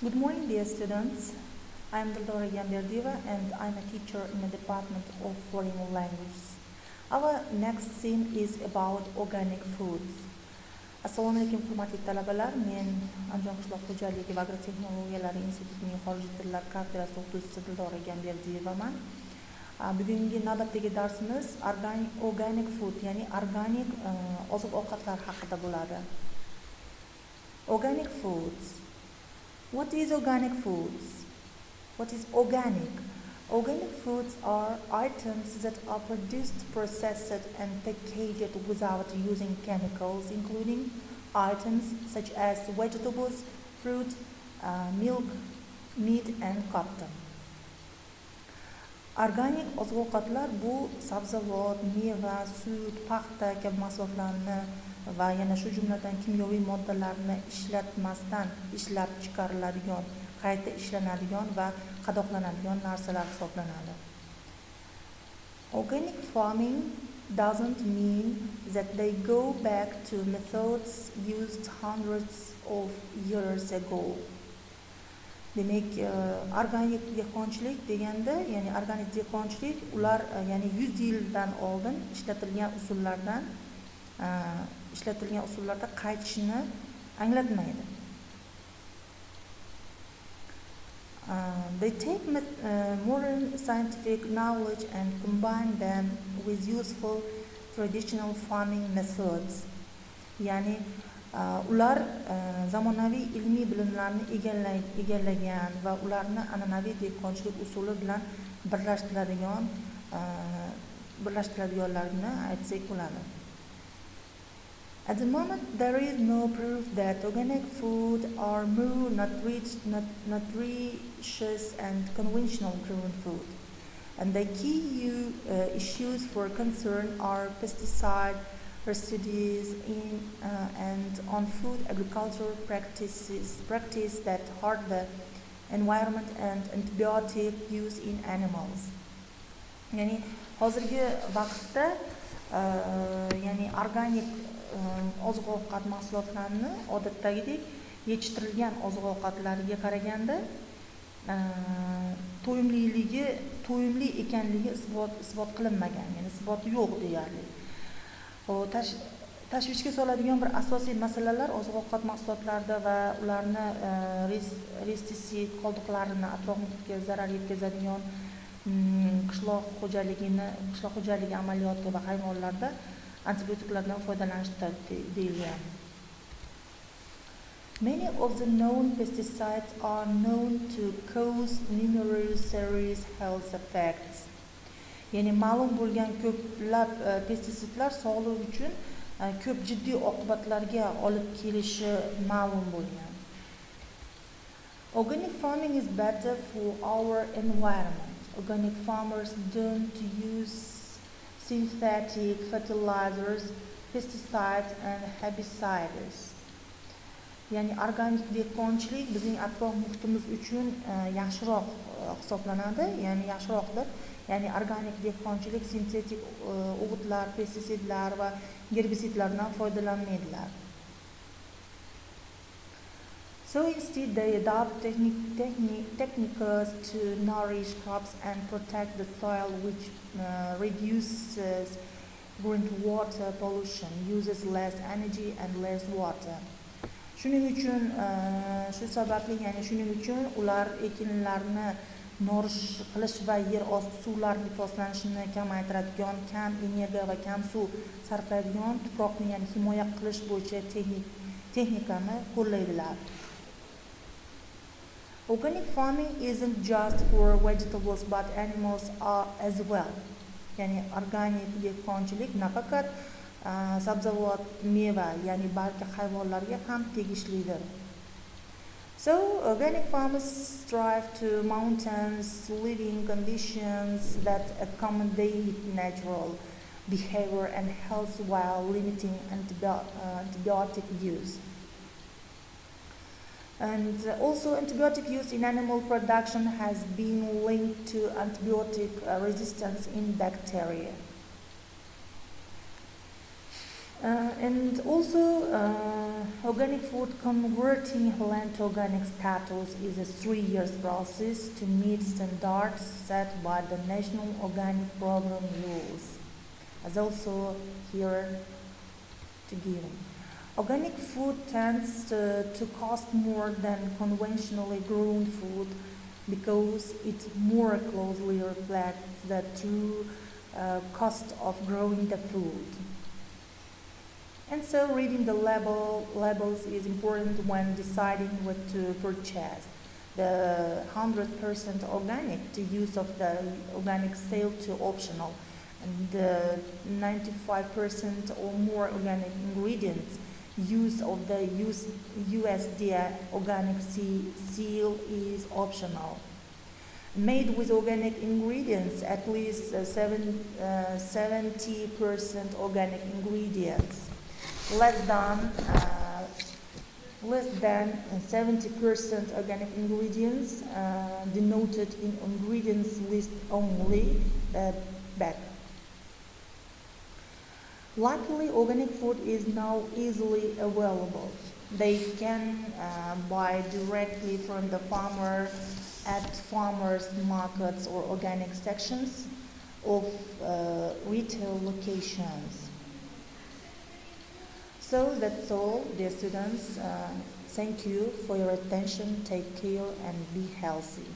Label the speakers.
Speaker 1: Good morning, dear students. I am Dildora Gamberdieva and I am a teacher in the Department of Foreign Languages. Our next theme is about organic foods. Assalomu alaykum hurmatli talabalar. Men Andijon qishloq xo'jaligi va agrotexnologiyalari institutining xorijiy tillar kafedrasi o'qituvchisi Dildora Gamberdiyevaman. Bugungi navbatdagi darsimiz organic food, ya'ni organik oziq-ovqatlar haqida bo'ladi. Organic foods. What is organic foods? What is organic? Organic foods are items that are produced, processed, and packaged without using chemicals, including items such as vegetables, fruit, milk, meat, and cotton. Organik oziq-ovqatlar bu sabzavot, meva, sut, paxta kabi mahsulotlarni va yana shu jumladan kimyoviy moddalarni ishlatmasdan ishlab chiqariladigan, qayta ishlanadigan va qadoqlanadigan narsalar hisoblanadi. Organic farming doesn't mean that they go back to methods used hundreds of years ago. Demak, organik dehqonchilik deganda, ya'ni organik dehqonchilik ular ya'ni 100 yildan oldin ishlatilgan usullarda qaytishni anglatmaydi. They take modern scientific knowledge and combine them with useful traditional farming methods. Ya'ni ular zamonaviy ilmiy bilimlarni egallagan va ularni an'anaviy dehqonchilik usuli bilan birlashtiradiganlarini aytsak bo'ladi. At the moment, there is no proof that organic food are more nutritious and conventional grown food. And the key issues for concern are pesticide residues and on-food agriculture practice that hurt the environment and antibiotic use in animals. Yani hozirgi vaqtda yani organik oziq-ovqat mahsulotlarini odatdagidek yetishtirilgan oziq-ovqatlarga qaraganda to'yimli ekanligi isbot qilinmagan, ya'ni isboti yo'q deyarli. Tashvishga soladigan bir asosiy masalalar oziq-ovqat mahsulotlarida va ularni pestisid qoldiqlarini atrof muhitga zarar yetkazadigan qishloq xo'jaligi amaliyoti va hayvonlarda antibiotiklardan foydalanishda deyilgan. Many of the known pesticides are known to cause numerous serious health effects. Ya'ni ma'lum bo'lgan ko'plab pestisidlar sog'liq uchun ko'p jiddiy oqibatlarga olib kelishi ma'lum bo'lgan. Organic farming is better for our environment. Organic farmers don't use synthetic fertilizers, pesticides and herbicides. Ya'ni organik dehqonchilik bizning atrof muhitimiz uchun yaxshiroq hisoblanadi, ya'ni yaxshiroqdir. Ya'ni organik dehqonchilik sintetik o'g'itlar, pestisidlar va gerbisidlardan foydalanmaydilar. So instead they adopt techniques to nourish crops and protect the soil, which reduces groundwater pollution, uses less energy and less water. Shuning uchun ular ekinlarni norish qilish va yer osti suvlarining ifloslanishini kamaytiradigan, kam energiya va kam suv sarflaydigan tuproqni ya'ni himoya qilish bo'yicha texnikani qo'llaydilar. Organic farming isn't just for vegetables but animals as well. Ya'ni organik dehqonchilik nafaqat sabzavot, meva, ya'ni balki hayvonlarga ham tegishlidir. So organic farmers strive to maintain living conditions that accommodate natural behavior and health while limiting antibiotic use. And also antibiotic use in animal production has been linked to antibiotic resistance in bacteria. And also Organic food converting land to organic status is a 3 year process to meet standards set by the National Organic Program rules. As also here to give. Organic food tends to cost more than conventionally grown food because it more closely reflects the true cost of growing the food. And so reading the labels is important when deciding what to purchase. The 100% organic, the use of the organic sale to optional, and the 95% or more organic ingredients, use of the USDA organic seal is optional. Made with organic ingredients, at least 70% organic ingredients. Less than 70% organic ingredients denoted in ingredients list only back. Luckily, organic food is now easily available. They can buy directly from the farmer at farmers markets or organic sections of retail locations. So that's all, dear students. Thank you for your attention. Take care and be healthy.